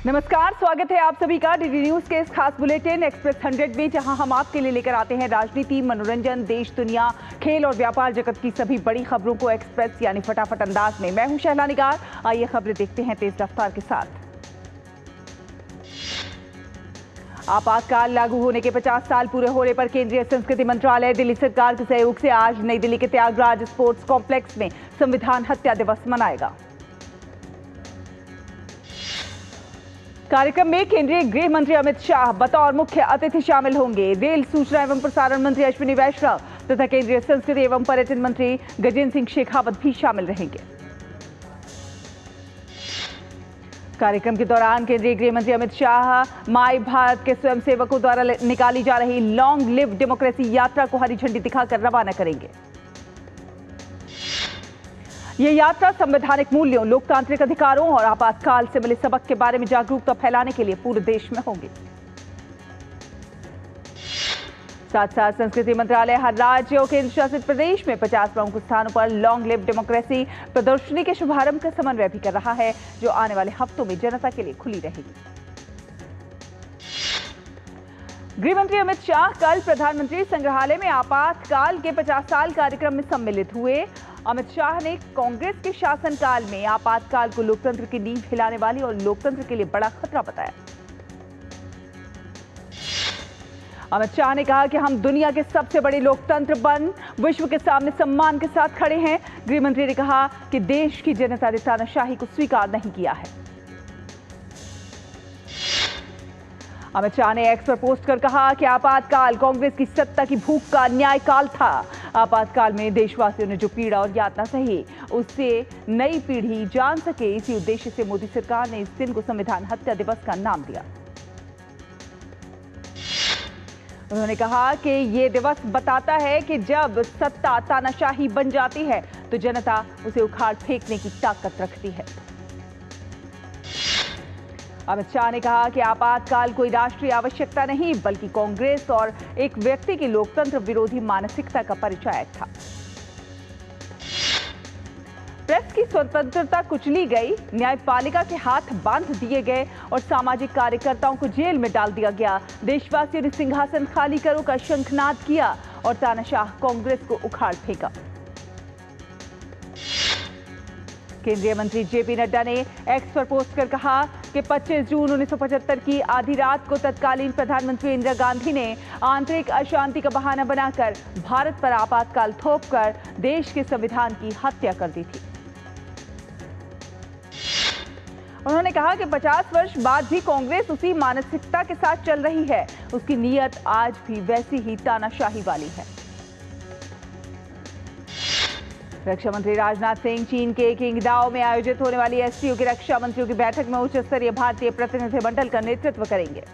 नमस्कार, स्वागत है आप सभी का डीडी न्यूज के इस खास बुलेटिन एक्सप्रेस 100 में, जहां हम आपके लिए लेकर आते हैं राजनीति, मनोरंजन, देश दुनिया, खेल और व्यापार जगत की सभी बड़ी खबरों को एक्सप्रेस यानी फटाफट अंदाज में। मैं हूं शहला निगार। आइए खबरें देखते हैं तेज रफ्तार के साथ। आपातकाल लागू होने के 50 साल पूरे होने पर केंद्रीय संस्कृति मंत्रालय दिल्ली सरकार के सहयोग से आज नई दिल्ली के त्यागराज स्पोर्ट्स कॉम्प्लेक्स में संविधान हत्या दिवस मनाएगा। कार्यक्रम में केंद्रीय गृह मंत्री अमित शाह बतौर मुख्य अतिथि शामिल होंगे। रेल, सूचना एवं प्रसारण मंत्री अश्विनी वैष्णव तथा केंद्रीय संस्कृति एवं पर्यटन मंत्री गजेंद्र सिंह शेखावत भी शामिल रहेंगे। कार्यक्रम के दौरान केंद्रीय गृह मंत्री अमित शाह माय भारत के स्वयंसेवकों द्वारा निकाली जा रही लॉन्ग लिव डेमोक्रेसी यात्रा को हरी झंडी दिखाकर रवाना करेंगे। ये यात्रा संवैधानिक मूल्यों, लोकतांत्रिक अधिकारों और आपातकाल से मिले सबक के बारे में जागरूकता फैलाने के लिए पूरे देश में होगी। साथ साथ संस्कृति मंत्रालय हर राज्य और केंद्र शासित प्रदेश में 50 प्रमुख स्थानों पर लॉन्ग लिव डेमोक्रेसी प्रदर्शनी के शुभारंभ का समन्वय भी कर रहा है, जो आने वाले हफ्तों में जनता के लिए खुली रहेगी। गृह मंत्री अमित शाह कल प्रधानमंत्री संग्रहालय में आपातकाल के 50 साल कार्यक्रम में सम्मिलित हुए। अमित शाह ने कांग्रेस के शासनकाल में आपातकाल को लोकतंत्र की नींव हिलाने वाली और लोकतंत्र के लिए बड़ा खतरा बताया। अमित शाह ने कहा कि हम दुनिया के सबसे बड़े लोकतंत्र बन विश्व के सामने सम्मान के साथ खड़े हैं। गृह मंत्री ने कहा कि देश की जनता ने तानाशाही को स्वीकार नहीं किया है। अमित शाह ने एक्स पर पोस्ट कर कहा कि आपातकाल कांग्रेस की सत्ता की भूख का न्याय काल था। आपातकाल में देशवासियों ने जो पीड़ा और यातना सही, उससे नई पीढ़ी जान सके, इसी उद्देश्य से मोदी सरकार ने इस दिन को संविधान हत्या दिवस का नाम दिया। उन्होंने कहा कि ये दिवस बताता है कि जब सत्ता तानाशाही बन जाती है तो जनता उसे उखाड़ फेंकने की ताकत रखती है। अमित शाह ने कहा कि आपातकाल कोई राष्ट्रीय आवश्यकता नहीं, बल्कि कांग्रेस और एक व्यक्ति की लोकतंत्र विरोधी मानसिकता का परिचायक था। प्रेस की स्वतंत्रता कुचली गई, न्यायपालिका के हाथ बांध दिए गए और सामाजिक कार्यकर्ताओं को जेल में डाल दिया गया। देशवासियों ने सिंहासन खाली करो का शंखनाद किया और तानाशाह कांग्रेस को उखाड़ फेंका। केंद्रीय मंत्री जेपी नड्डा ने एक्स पर पोस्ट कर कहा कि 25 जून 1975 की आधी रात को तत्कालीन प्रधानमंत्री इंदिरा गांधी ने आंतरिक अशांति का बहाना बनाकर भारत पर आपातकाल थोपकर देश के संविधान की हत्या कर दी थी। उन्होंने कहा कि 50 वर्ष बाद भी कांग्रेस उसी मानसिकता के साथ चल रही है। उसकी नीयत आज भी वैसी ही तानाशाही वाली है। रक्षा मंत्री राजनाथ सिंह चीन के किंगडाओ में आयोजित होने वाली एससीओ की रक्षा मंत्रियों की बैठक में उच्च स्तरीय भारतीय प्रतिनिधिमंडल का नेतृत्व करेंगे।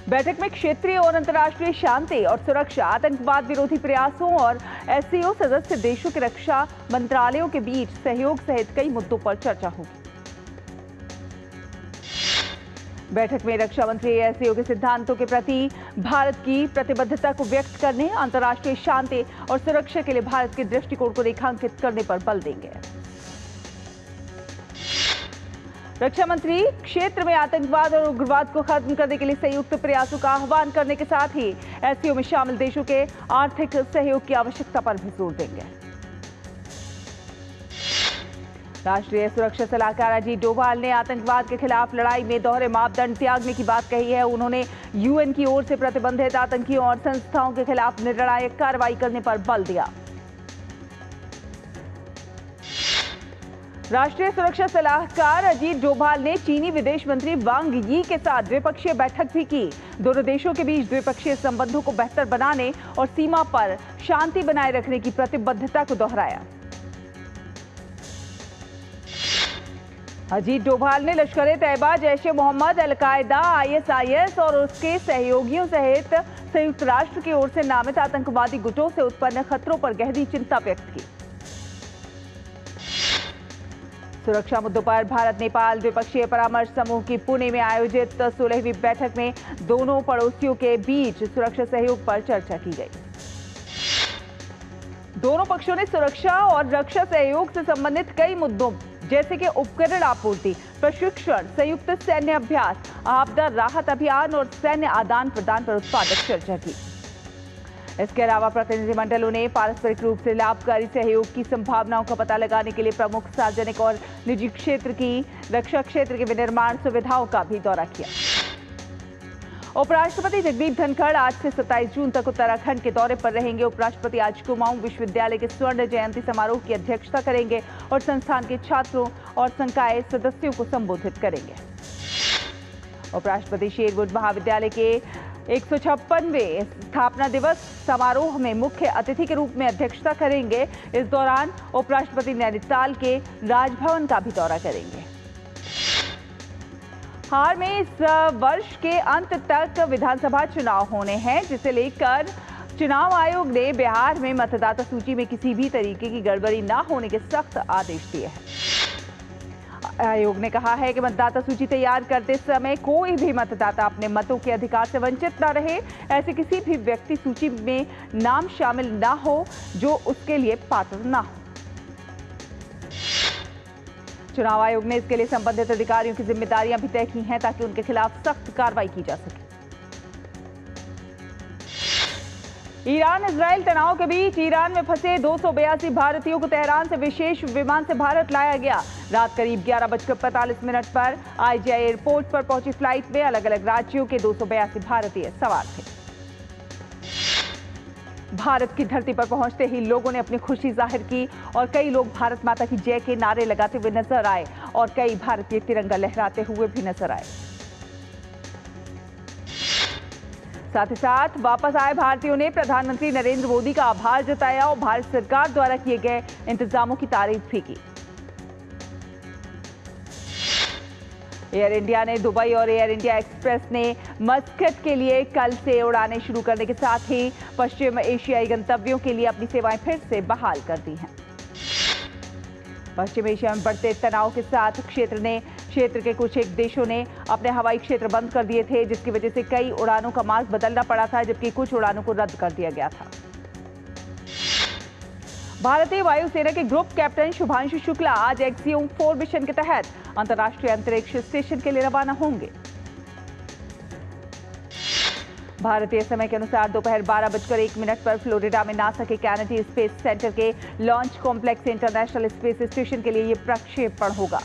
बैठक में क्षेत्रीय और अंतर्राष्ट्रीय शांति और सुरक्षा, आतंकवाद विरोधी प्रयासों और एससीओ सदस्य देशों के रक्षा मंत्रालयों के बीच सहयोग सहित कई मुद्दों पर चर्चा होगी। बैठक में रक्षा मंत्री एससीओ के सिद्धांतों के प्रति भारत की प्रतिबद्धता को व्यक्त करने, अंतर्राष्ट्रीय शांति और सुरक्षा के लिए भारत के दृष्टिकोण को रेखांकित करने पर बल देंगे। रक्षा मंत्री क्षेत्र में आतंकवाद और उग्रवाद को खत्म करने के लिए संयुक्त प्रयासों का आह्वान करने के साथ ही एससीओ में शामिल देशों के आर्थिक सहयोग की आवश्यकता पर भी जोर देंगे। राष्ट्रीय सुरक्षा सलाहकार अजीत डोभाल ने आतंकवाद के खिलाफ लड़ाई में दोहरे मापदंड त्यागने की बात कही है। उन्होंने यूएन की ओर से प्रतिबंधित आतंकियों और संस्थाओं के खिलाफ निर्णायक कार्रवाई करने पर बल दिया। राष्ट्रीय सुरक्षा सलाहकार अजीत डोभाल ने चीनी विदेश मंत्री वांग यी के साथ द्विपक्षीय बैठक भी की। दोनों देशों के बीच द्विपक्षीय संबंधों को बेहतर बनाने और सीमा पर शांति बनाए रखने की प्रतिबद्धता को दोहराया। अजीत डोभाल ने लश्कर-ए-तैयबा, जैश-ए-मोहम्मद, अल-कायदा, आईएसआईएस और उसके सहयोगियों सहित संयुक्त राष्ट्र की ओर से नामित आतंकवादी गुटों से उत्पन्न खतरों पर गहरी चिंता व्यक्त की। सुरक्षा मुद्दों पर भारत नेपाल द्विपक्षीय परामर्श समूह की पुणे में आयोजित 16वीं बैठक में दोनों पड़ोसियों के बीच सुरक्षा सहयोग पर चर्चा की गई। दोनों पक्षों ने सुरक्षा और रक्षा सहयोग से संबंधित कई मुद्दों जैसे कि उपकरण आपूर्ति, प्रशिक्षण, संयुक्त सैन्य अभ्यास, आपदा राहत अभियान और सैन्य आदान प्रदान पर उत्पादक चर्चा की। इसके अलावा प्रतिनिधिमंडलों ने पारस्परिक रूप से लाभकारी सहयोग की संभावनाओं का पता लगाने के लिए प्रमुख सार्वजनिक और निजी क्षेत्र की रक्षा क्षेत्र के विनिर्माण सुविधाओं का भी दौरा किया। उपराष्ट्रपति जगदीप धनखड़ आज से 27 जून तक उत्तराखंड के दौरे पर रहेंगे। उपराष्ट्रपति आज कुमाऊं विश्वविद्यालय के स्वर्ण जयंती समारोह की अध्यक्षता करेंगे और संस्थान के छात्रों और संकाय सदस्यों को संबोधित करेंगे। उपराष्ट्रपति शेरवुड महाविद्यालय के 156वें स्थापना दिवस समारोह में मुख्य अतिथि के रूप में अध्यक्षता करेंगे। इस दौरान उपराष्ट्रपति नैनीताल के राजभवन का भी दौरा करेंगे। हाल में इस वर्ष के अंत तक विधानसभा चुनाव होने हैं, जिसे लेकर चुनाव आयोग ने बिहार में मतदाता सूची में किसी भी तरीके की गड़बड़ी न होने के सख्त आदेश दिए हैं। आयोग ने कहा है कि मतदाता सूची तैयार करते समय कोई भी मतदाता अपने मतों के अधिकार से वंचित न रहे। ऐसे किसी भी व्यक्ति सूची में नाम शामिल न हो जो उसके लिए पात्र न हो। चुनाव आयोग ने इसके लिए संबंधित अधिकारियों की जिम्मेदारियां भी तय की हैं ताकि उनके खिलाफ सख्त कार्रवाई की जा सके। ईरान इजराइल तनाव के बीच ईरान में फंसे 282 भारतीयों को तेहरान से विशेष विमान से भारत लाया गया। रात करीब 11:45 पर आईजीआई एयरपोर्ट पर पहुंची फ्लाइट में अलग अलग राज्यों के 282 भारतीय सवार थे। भारत की धरती पर पहुंचते ही लोगों ने अपनी खुशी जाहिर की और कई लोग भारत माता की जय के नारे लगाते हुए नजर आए और कई भारतीय तिरंगा लहराते हुए भी नजर आए। साथ ही साथ वापस आए भारतीयों ने प्रधानमंत्री नरेंद्र मोदी का आभार जताया और भारत सरकार द्वारा किए गए इंतजामों की तारीफ भी की। एयर इंडिया ने दुबई और एयर इंडिया एक्सप्रेस ने मस्कट के लिए कल से उड़ानें शुरू करने के साथ ही पश्चिम एशियाई गंतव्यों के लिए अपनी सेवाएं फिर से बहाल कर दी हैं। पश्चिम एशिया में बढ़ते तनाव के साथ क्षेत्र के कुछ एक देशों ने अपने हवाई क्षेत्र बंद कर दिए थे, जिसकी वजह से कई उड़ानों का मार्ग बदलना पड़ा था, जबकि कुछ उड़ानों को रद्द कर दिया गया था। भारतीय वायुसेना के ग्रुप कैप्टन शुभांशु शुक्ला आज एक्सियोम 4 मिशन के तहत अंतर्राष्ट्रीय अंतरिक्ष स्टेशन के लिए रवाना होंगे। भारतीय समय के अनुसार दोपहर 12:01 पर फ्लोरिडा में नासा के कैनेडी स्पेस सेंटर के launch complex international space station के लिए यह प्रक्षेपण होगा।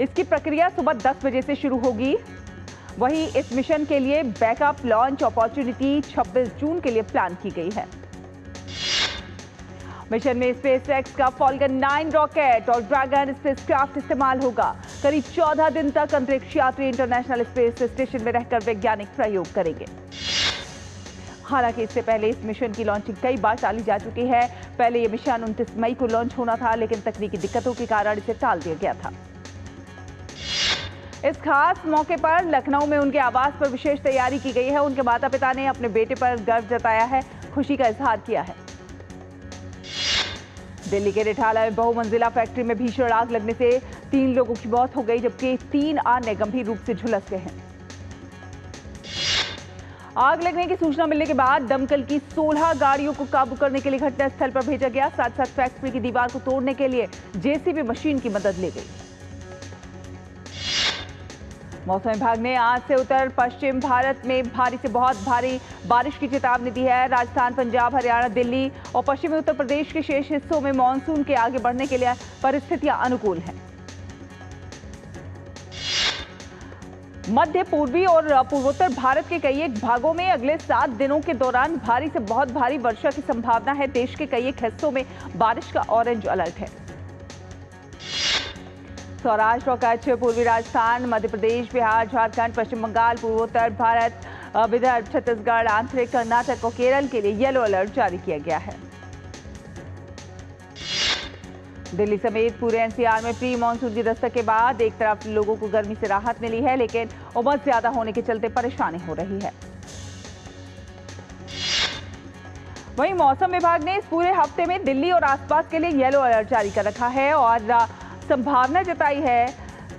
इसकी प्रक्रिया सुबह 10 बजे से शुरू होगी। वहीं इस मिशन के लिए बैकअप लॉन्च अपॉर्चुनिटी 26 जून के लिए प्लान की गई है। मिशन में स्पेसएक्स का फॉल्कन 9 रॉकेट और ड्रैगन स्पेसक्राफ्ट इस्तेमाल होगा। करीब 14 दिन तक अंतरिक्ष यात्री इंटरनेशनल स्पेस स्टेशन में रहकर वैज्ञानिक प्रयोग करेंगे। हालांकि इससे पहले इस मिशन की लॉन्चिंग कई बार टाली जा चुकी है। पहले यह मिशन 29 मई को लॉन्च होना था, लेकिन तकनीकी दिक्कतों के कारण इसे टाल दिया गया था। इस खास मौके पर लखनऊ में उनके आवास पर विशेष तैयारी की गई है। उनके माता पिता ने अपने बेटे पर गर्व जताया है, खुशी का इजहार किया है। दिल्ली के रिठाला में बहुमंजिला फैक्ट्री में भीषण आग लगने से 3 लोगों की मौत हो गई, जबकि 3 अन्य गंभीर रूप से झुलस गए हैं। आग लगने की सूचना मिलने के बाद दमकल की 16 गाड़ियों को काबू करने के लिए घटनास्थल पर भेजा गया। साथ साथ फैक्ट्री की दीवार को तोड़ने के लिए जेसीबी मशीन की मदद ली गई। मौसम विभाग ने आज से उत्तर पश्चिम भारत में भारी से बहुत भारी बारिश की चेतावनी दी है। राजस्थान, पंजाब, हरियाणा, दिल्ली और पश्चिमी उत्तर प्रदेश के शेष हिस्सों में मानसून के आगे बढ़ने के लिए परिस्थितियां अनुकूल हैं। मध्य पूर्वी और पूर्वोत्तर भारत के कई एक भागों में अगले 7 दिनों के दौरान भारी से बहुत भारी वर्षा की संभावना है। देश के कई एक हिस्सों में बारिश का ऑरेंज अलर्ट है। सौराष्ट्र और कच्छ, पूर्वी राजस्थान, मध्य प्रदेश, बिहार, झारखंड, पश्चिम बंगाल, पूर्वोत्तर भारत, विदर्भ, छत्तीसगढ़, आंतरिक कर्नाटक और केरल के लिए येलो अलर्ट जारी किया गया है। दिल्ली समेत पूरे एनसीआर में प्री मानसून की दस्तक के बाद एक तरफ लोगों को गर्मी से राहत मिली है, लेकिन उमस ज्यादा होने के चलते परेशानी हो रही है। वहीं मौसम विभाग ने इस पूरे हफ्ते में दिल्ली और आसपास के लिए येलो अलर्ट जारी कर रखा है और संभावना जताई है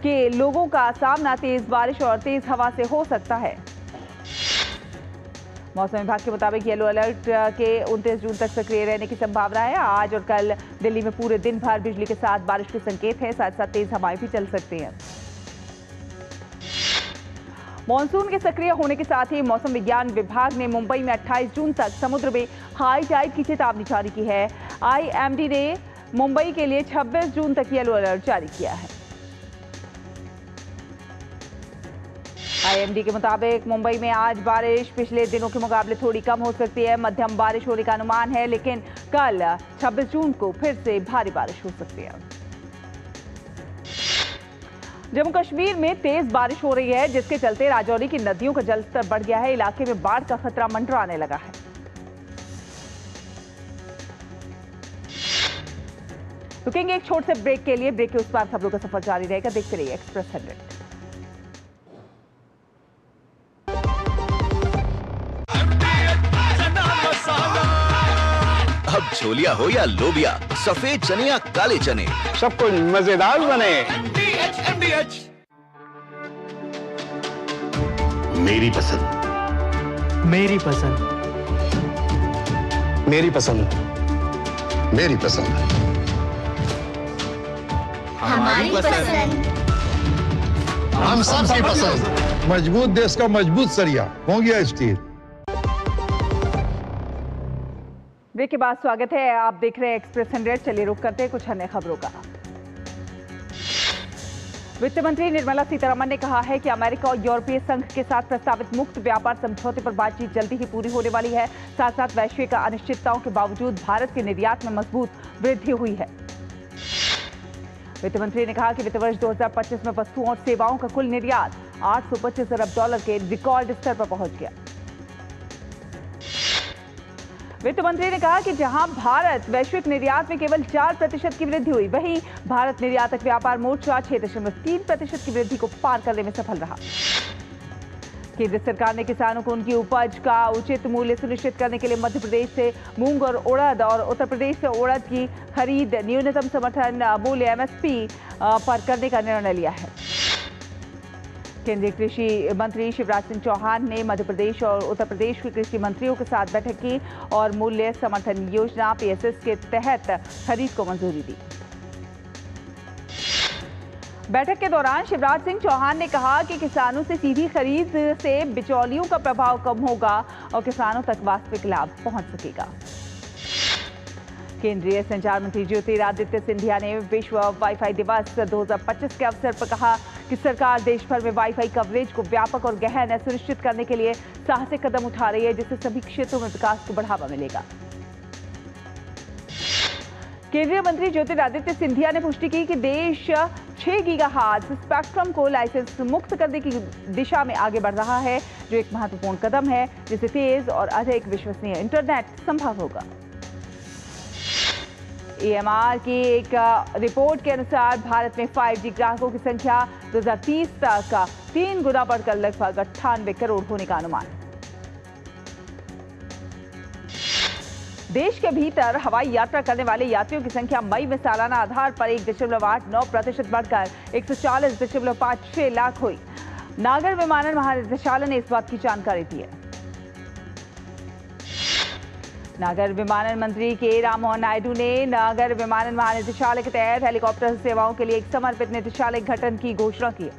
कि लोगों का सामना तेज बारिश और तेज हवा से हो सकता है। मौसम विभाग के मुताबिक येलो अलर्ट के 29 जून तक सक्रिय रहने की संभावना है। आज और कल दिल्ली में पूरे दिन भर बिजली के साथ बारिश के संकेत हैं, साथ साथ तेज हवाएं भी चल सकती हैं। मॉनसून के सक्रिय होने के साथ ही मौसम विज्ञान विभाग ने मुंबई में 28 जून तक समुद्र में हाई टाइड की चेतावनी जारी की है। आईएमडी ने मुंबई के लिए 26 जून तक येलो अलर्ट जारी किया है। आईएमडी के मुताबिक मुंबई में आज बारिश पिछले दिनों के मुकाबले थोड़ी कम हो सकती है। मध्यम बारिश होने का अनुमान है, लेकिन कल 26 जून को फिर से भारी बारिश हो सकती है। जम्मू कश्मीर में तेज बारिश हो रही है, जिसके चलते राजौरी की नदियों का जलस्तर बढ़ गया है। इलाके में बाढ़ का खतरा मंडराने लगा है। रुकेंगे एक छोटे से ब्रेक के लिए। ब्रेक के उस पार खबरों का सफर जारी रहेगा। देखते रहिए एक्सप्रेस 100। अब छोलिया हो या लोबिया, सफेद चने या काले चने, सब कुछ मजेदार बने। मेरी पसंद, मेरी पसंद, मेरी पसंद, मेरी पसंद, हमारी पसंद, हम सबकी पसंद। मजबूत देश का मजबूत सरिया हो गया स्टील। ब्रेक के बाद स्वागत है। आप देख रहे हैं एक्सप्रेस 100। चलिए रुक करते हैं कुछ अन्य खबरों का। वित्त मंत्री निर्मला सीतारमण ने कहा है कि अमेरिका और यूरोपीय संघ के साथ प्रस्तावित मुक्त व्यापार समझौते पर बातचीत जल्दी ही पूरी होने वाली है। साथ साथ वैश्विक अनिश्चितताओं के बावजूद भारत के निर्यात में मजबूत वृद्धि हुई है। वित्त मंत्री ने कहा कि वित्त वर्ष 2025 में वस्तुओं और सेवाओं का कुल निर्यात $825 अरब के रिकॉर्ड स्तर पर पहुंच गया। वित्त मंत्री ने कहा कि जहां भारत वैश्विक निर्यात में केवल 4% की वृद्धि हुई, वहीं भारत निर्यातक व्यापार मोर्चा 6.3% की वृद्धि को पार करने में सफल रहा। केंद्र सरकार ने किसानों को उनकी उपज का उचित मूल्य सुनिश्चित करने के लिए मध्य प्रदेश से मूंग और उड़द और उत्तर प्रदेश से उड़द की खरीद न्यूनतम समर्थन मूल्य MSP पर करने का निर्णय लिया है। केंद्रीय कृषि मंत्री शिवराज सिंह चौहान ने मध्य प्रदेश और उत्तर प्रदेश के कृषि मंत्रियों के साथ बैठक की और मूल्य समर्थन योजना PSS के तहत खरीद को मंजूरी दी। बैठक के दौरान शिवराज सिंह चौहान ने कहा कि किसानों से सीधी खरीद से बिचौलियों का प्रभाव कम होगा और किसानों तक वास्तविक लाभ पहुंच सकेगा। केंद्रीय संचार मंत्री ज्योतिरादित्य सिंधिया ने विश्व वाईफाई दिवस 2025 के अवसर पर कहा कि सरकार देश भर में वाईफाई कवरेज को व्यापक और गहन सुनिश्चित करने के लिए साहसिक कदम उठा रही है, जिससे सभी क्षेत्रों में विकास को बढ़ावा मिलेगा। केंद्रीय मंत्री ज्योतिरादित्य सिंधिया ने पुष्टि की कि देश 6 गीगाहर्ट्ज स्पेक्ट्रम को लाइसेंस मुक्त करने की दिशा में आगे बढ़ रहा है, जो एक महत्वपूर्ण कदम है, जिससे तेज और अधिक विश्वसनीय इंटरनेट संभव होगा। EMR की एक रिपोर्ट के अनुसार भारत में 5G ग्राहकों की संख्या 2030 तक 3 गुना बढ़कर लगभग 98 करोड़ होने का अनुमान। देश के भीतर हवाई यात्रा करने वाले यात्रियों की संख्या मई में सालाना आधार पर 1.89% बढ़कर 140.56 लाख हुई। नागर विमानन महानिदेशालय ने इस बात की जानकारी दी है। नागर विमानन मंत्री के राममोहन नायडू ने नागर विमानन महानिदेशालय के तहत हेलीकॉप्टर सेवाओं के लिए एक समर्पित निदेशालय गठन की घोषणा की।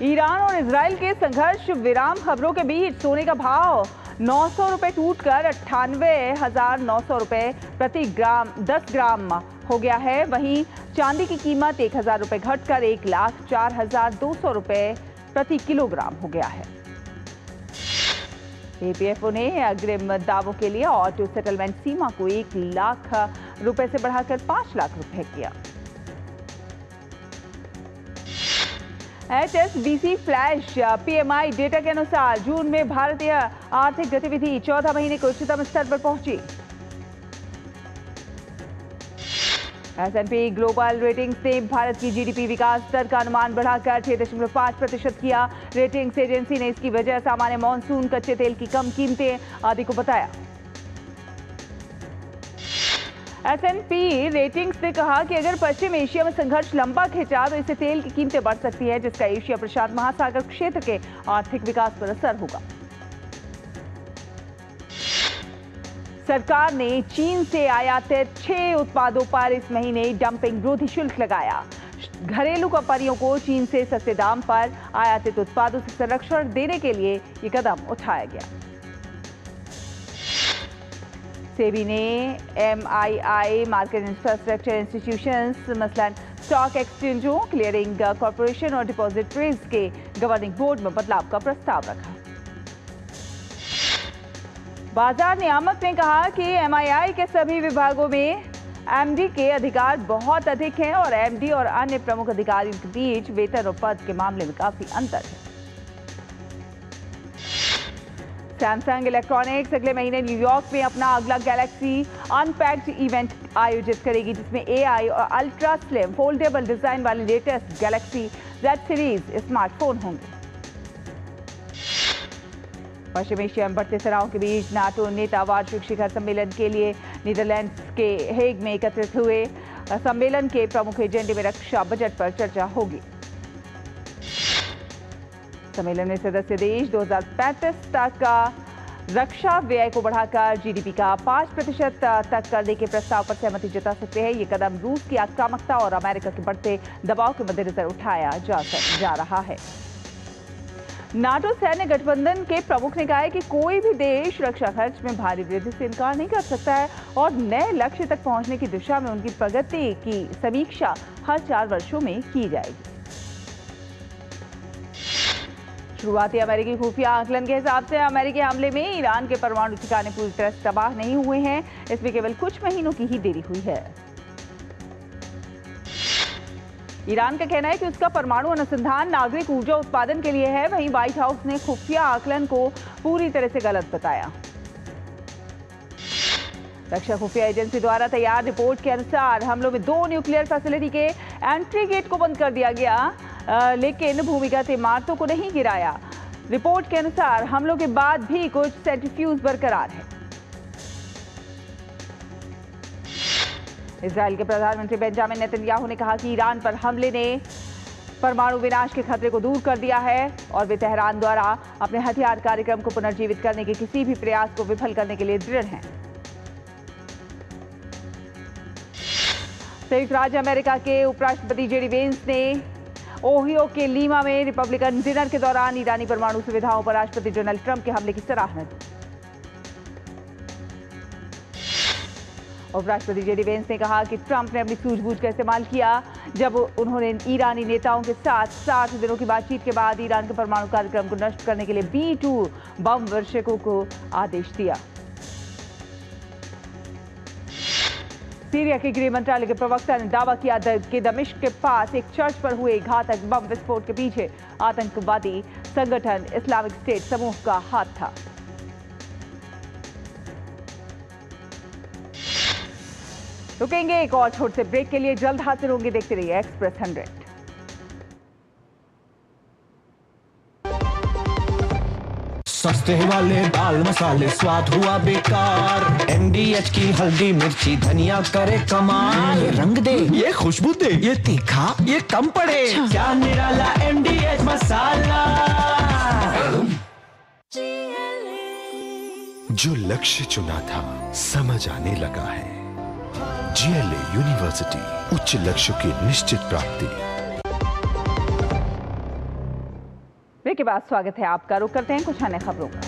ईरान और इजराइल के संघर्ष विराम खबरों के बीच सोने का भाव 900 रुपए टूटकर 98,900 रुपए प्रति ग्राम 10 ग्राम हो गया है। वहीं चांदी की कीमत 1,000 रुपए घटकर 1,04,200 रुपए प्रति किलोग्राम हो गया है। EPFO ने अग्रिम दावों के लिए ऑटो सेटलमेंट सीमा को 1 लाख रुपए से बढ़ाकर 5 लाख रुपए किया। HSBC फ्लैश PMI डेटा के अनुसार जून में भारतीय आर्थिक गतिविधि 14 महीने के उच्चतम स्तर पर पहुंची। S&P ग्लोबल रेटिंग्स ने भारत की GDP विकास दर का अनुमान बढ़ाकर 6.5% किया। रेटिंग्स एजेंसी ने इसकी वजह सामान्य मॉनसून, कच्चे तेल की कम कीमतें आदि को बताया। S&P रेटिंग्स ने कहा कि अगर पश्चिम एशिया में संघर्ष लंबा खिंचा तो इससे तेल की कीमतें बढ़ सकती है, जिसका एशिया प्रशांत महासागर क्षेत्र के आर्थिक विकास पर असर होगा। सरकार ने चीन से आयातित 6 उत्पादों पर इस महीने डंपिंग विरोधी शुल्क लगाया। घरेलू कंपनियों को चीन से सस्ते दाम पर आयातित उत्पादों से संरक्षण देने के लिए ये कदम उठाया गया। सेबी ने MII मार्केट इंफ्रास्ट्रक्चर इंस्टीट्यूशंस मसलन स्टॉक एक्सचेंजों, क्लियरिंग कॉरपोरेशन और डिपॉजिटरीज के गवर्निंग बोर्ड में बदलाव का प्रस्ताव रखा। बाजार नियामक ने कहा कि MII के सभी विभागों में MD के अधिकार बहुत अधिक हैं और MD और अन्य प्रमुख अधिकारियों के बीच वेतन और पद के मामले में काफी अंतर है। सैमसंग इलेक्ट्रॉनिक्स अगले महीने न्यूयॉर्क में अपना अगला गैलेक्सी अनपैक्ड इवेंट आयोजित करेगी, जिसमें AI और अल्ट्रा स्लिम फोल्डेबल डिजाइन वाले latest Galaxy Z series smartphone होंगे। पश्चिम एशिया में बढ़ते तनाव के बीच नाटो नेता वार्षिक शिखर सम्मेलन के लिए नीदरलैंड्स के हेग में एकत्रित हुए। सम्मेलन के प्रमुख एजेंडे में रक्षा बजट पर चर्चा होगी। सम्मेलन में सदस्य देश 2035 तक का रक्षा व्यय को बढ़ाकर GDP का 5% तक करने के प्रस्ताव पर सहमति जता सकते हैं। ये कदम रूस की आक्रामकता और अमेरिका के बढ़ते दबाव के मद्देनजर उठाया जा रहा है। नाटो सैन्य गठबंधन के प्रमुख ने कहा है कि कोई भी देश रक्षा खर्च में भारी वृद्धि से इनकार नहीं कर सकता है और नए लक्ष्य तक पहुंचने की दिशा में उनकी प्रगति की समीक्षा हर 4 वर्षों में की जाएगी। शुरुआती अमेरिकी खुफिया आकलन के हिसाब से अमेरिकी हमले में ईरान के परमाणु ठिकाने पूरी तरह से तबाह नहीं हुए हैं, इसमें केवल कुछ महीनों की ही देरी हुई है। ईरान का कहना है कि उसका परमाणु अनुसंधान नागरिक ऊर्जा उत्पादन के लिए है। वहीं व्हाइट हाउस ने खुफिया आकलन को पूरी तरह से गलत बताया। रक्षा खुफिया एजेंसी द्वारा तैयार रिपोर्ट के अनुसार हमलों में 2 न्यूक्लियर फैसिलिटी के एंट्री गेट को बंद कर दिया गया, लेकिन भूमिगत इमारतों को नहीं गिराया। रिपोर्ट के अनुसार हमलों के बाद भी कुछ सेंट्रीफ्यूज बरकरार है। इजराइल के प्रधानमंत्री बेंजामिन नेतन्याहू ने कहा कि ईरान पर हमले ने परमाणु विनाश के खतरे को दूर कर दिया है और वे तेहरान द्वारा अपने हथियार कार्यक्रम को पुनर्जीवित करने के किसी भी प्रयास को विफल करने के लिए दृढ़ हैं। संयुक्त राज्य अमेरिका के उपराष्ट्रपति जेडी वेंस ने ओहियो के लीमा में रिपब्लिकन डिनर के दौरान ईरानी परमाणु सुविधाओं पर राष्ट्रपति डोनाल्ड ट्रंप के हमले की सराहना की। उपराष्ट्रपति जेडी वेंस ने कहा कि ट्रंप ने अपनी सूझबूझ का इस्तेमाल किया जब उन्होंने ईरानी नेताओं के साथ 60 दिनों की बातचीत के बाद ईरान के परमाणु कार्यक्रम को नष्ट करने के लिए B-2 बम वर्षकों को आदेश दिया। सीरिया के गृह मंत्रालय के प्रवक्ता ने दावा किया कि दमिश्क के पास एक चर्च पर हुए घातक बम विस्फोट के पीछे आतंकवादी संगठन इस्लामिक स्टेट समूह का हाथ था। रुकेंगे एक और छोटे से ब्रेक के लिए, जल्द हाजिर होंगे। देखते रहिए एक्सप्रेस 100। सस्ते वाले दाल मसाले स्वाद हुआ बेकार। MDH की हल्दी मिर्ची धनिया करे कमाल। ये रंग दे, ये खुशबू दे, ये तीखा, ये कम पड़े। क्या निराला MDH मसाला। जो लक्ष्य चुना था समझ आने लगा है। GLA यूनिवर्सिटी, उच्च लक्ष्यों की निश्चित प्राप्ति। ब्रेक के बाद स्वागत है आपका। रुक करते हैं कुछ अन्य खबरों का।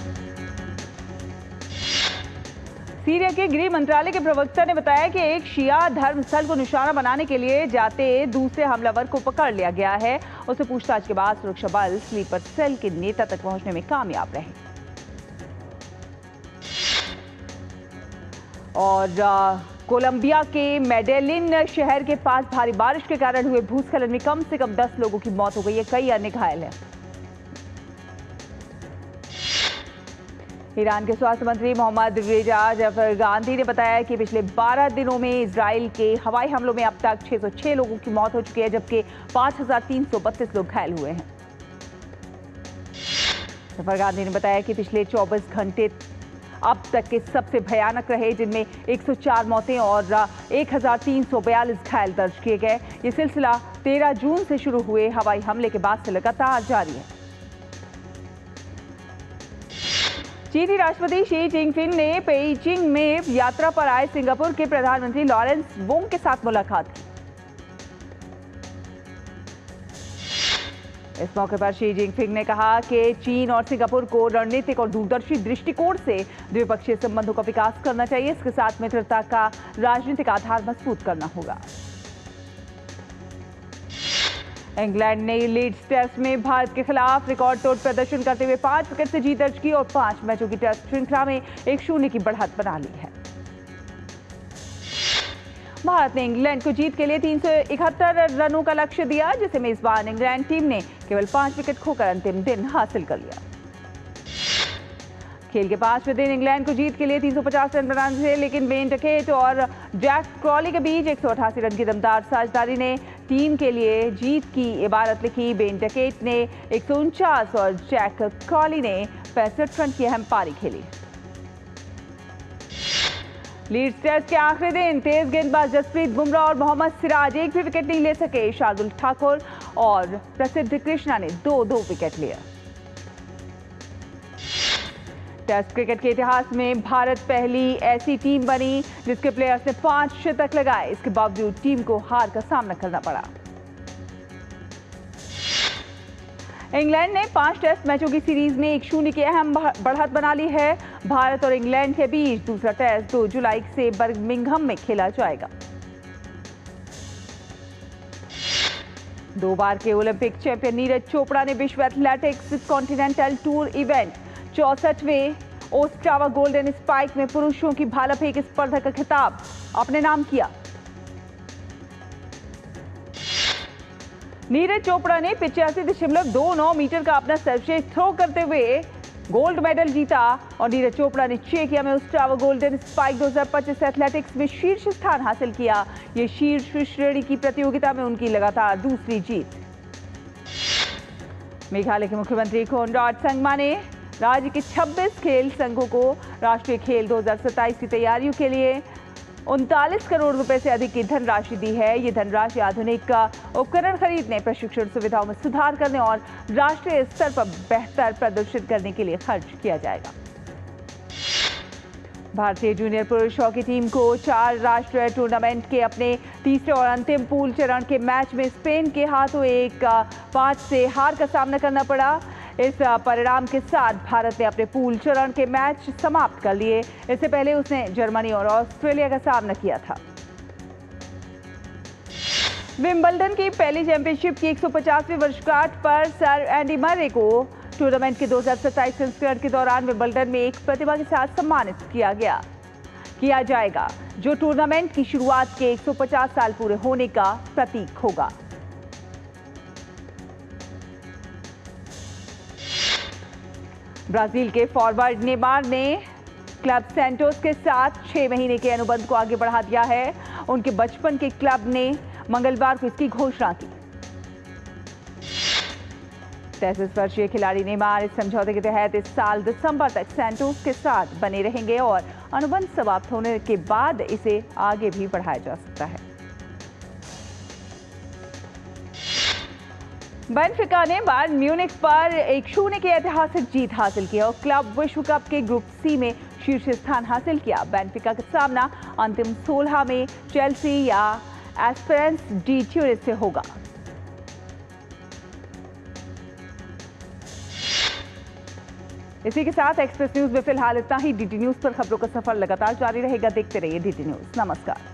सीरिया के गृह मंत्रालय के प्रवक्ता ने बताया कि एक शिया धर्मस्थल को निशाना बनाने के लिए जाते दूसरे हमलावर को पकड़ लिया गया है। उससे पूछताछ के बाद सुरक्षा बल स्लीपर सेल के नेता तक पहुंचने में कामयाब रहे। और कोलंबिया के मेडेलिन शहर के पास भारी बारिश के कारण हुए भूस्खलन में कम से कम 10 लोगों की मौत हो गई है, कई अन्य घायल हैं। ईरान के स्वास्थ्य मंत्री मोहम्मद रेजा जफर गांधी ने बताया कि पिछले 12 दिनों में इजराइल के हवाई हमलों में अब तक 606 लोगों की मौत हो चुकी है, जबकि 5332 लोग घायल हुए हैं। जफर गांधी ने बताया कि पिछले 24 घंटे अब तक के सबसे भयानक रहे, जिनमें 104 मौतें और 1342 घायल दर्ज किए गए। ये सिलसिला 13 जून से शुरू हुए हवाई हमले के बाद से लगातार जारी है। चीनी राष्ट्रपति शी जिनपिंग ने पेइचिंग में यात्रा पर आए सिंगापुर के प्रधानमंत्री लॉरेंस वोंग के साथ मुलाकात की। इस मौके पर शी जिनपिंग ने कहा कि चीन और सिंगापुर को रणनीतिक और दूरदर्शी दृष्टिकोण से द्विपक्षीय संबंधों का विकास करना चाहिए। इसके साथ मित्रता का राजनीतिक आधार मजबूत करना होगा। इंग्लैंड ने लीड्स टेस्ट में भारत के खिलाफ रिकॉर्ड तोड़ प्रदर्शन करते हुए 5 विकेट से जीत दर्ज की और 5 मैचों की टेस्ट श्रृंखला में 1-0 की बढ़त बना ली है। भारत ने इंग्लैंड को जीत के लिए 371 रनों का लक्ष्य दिया, जिसे मेजबान इंग्लैंड टीम ने केवल 5 विकेट खोकर अंतिम दिन हासिल कर लिया। खेल के 5वें दिन इंग्लैंड को जीत के लिए 350 रन बनाने थे, लेकिन बेन डकेट और जैक क्रॉली के बीच 188 रन की दमदार साझेदारी ने टीम के लिए जीत की इबारत लिखी। बेन डकेट ने 149 और जैक क्रॉली ने 65 रन की अहम पारी खेली। लीड्स टेस्ट के आखिरी दिन तेज गेंदबाज जसप्रीत बुमराह और मोहम्मद सिराज एक भी विकेट नहीं ले सके। शार्दुल ठाकुर और प्रसिद्ध कृष्णा ने 2-2 विकेट लिए। टेस्ट क्रिकेट के इतिहास में भारत पहली ऐसी टीम बनी जिसके प्लेयर्स ने 5 शतक लगाए। इसके बावजूद टीम को हार का सामना करना पड़ा। इंग्लैंड ने 5 टेस्ट मैचों की सीरीज में 1-0 की अहम बढ़त बना ली है। भारत और इंग्लैंड के बीच दूसरा टेस्ट 2 जुलाई से बर्मिंघम में खेला जाएगा। 2 बार के ओलंपिक चैंपियन नीरज चोपड़ा ने विश्व एथलेटिक्स कॉन्टिनेंटल टूर इवेंट 64वें ओस्टावा गोल्डन स्पाइक में पुरुषों की भाला फेंक स्पर्धा का खिताब अपने नाम किया। नीरज चोपड़ा ने 85.29 मीटर का अपना सर्वश्रेष्ठ थ्रो करते हुए गोल्ड मेडल जीता और नीरज चोपड़ा ने चेकिया में ओस्टावा गोल्डन स्पाइक 2025 एथलेटिक्स में शीर्ष स्थान हासिल किया। ये शीर्ष श्रेणी की प्रतियोगिता में उनकी लगातार दूसरी जीत। मेघालय के मुख्यमंत्री कोनराड संगमा ने राज्य के 26 खेल संघों को राष्ट्रीय खेल 2027 की तैयारियों के लिए 39 करोड़ रुपए से अधिक की धनराशि दी है। ये धनराशि आधुनिक उपकरण खरीदने, प्रशिक्षण सुविधाओं में सुधार करने और राष्ट्रीय स्तर पर बेहतर प्रदर्शित करने के लिए खर्च किया जाएगा। भारतीय जूनियर पुरुष हॉकी टीम को 4 राष्ट्रीय टूर्नामेंट के अपने तीसरे और अंतिम पूल चरण के मैच में स्पेन के हाथों 1-5 से हार का सामना करना पड़ा। इस परिणाम के साथ भारत ने अपने पूल चरण के मैच समाप्त कर लिए। इससे पहले उसने जर्मनी और ऑस्ट्रेलिया का सामना किया था। विंबलडन की पहली चैंपियनशिप की 150वीं वर्षगांठ पर सर एंडी मर्रे को टूर्नामेंट के 2027 संस्करण के दौरान विंबलडन में एक प्रतिभा के साथ सम्मानित किया जाएगा, जो टूर्नामेंट की शुरुआत के 150 साल पूरे होने का प्रतीक होगा। ब्राजील के फॉरवर्ड नेमार ने क्लब सैंटोस के साथ 6 महीने के अनुबंध को आगे बढ़ा दिया है। उनके बचपन के क्लब ने मंगलवार को इसकी घोषणा की। 33 वर्षीय खिलाड़ी नेमार इस समझौते के तहत इस साल दिसंबर तक सैंटोस के साथ बने रहेंगे और अनुबंध समाप्त होने के बाद इसे आगे भी बढ़ाया जा सकता है। बेनफिका ने बायर्न म्यूनिख पर 1-0 की ऐतिहासिक जीत हासिल की और क्लब विश्व कप के ग्रुप सी में शीर्ष स्थान हासिल किया। बेनफिका का सामना अंतिम 16 में चेल्सी या एस्पेरेंस डी ट्यूनिस से होगा। इसी के साथ एक्सप्रेस न्यूज में फिलहाल इतना ही। डीडी न्यूज पर खबरों का सफर लगातार जारी रहेगा। देखते रहिए डीडी न्यूज। नमस्कार।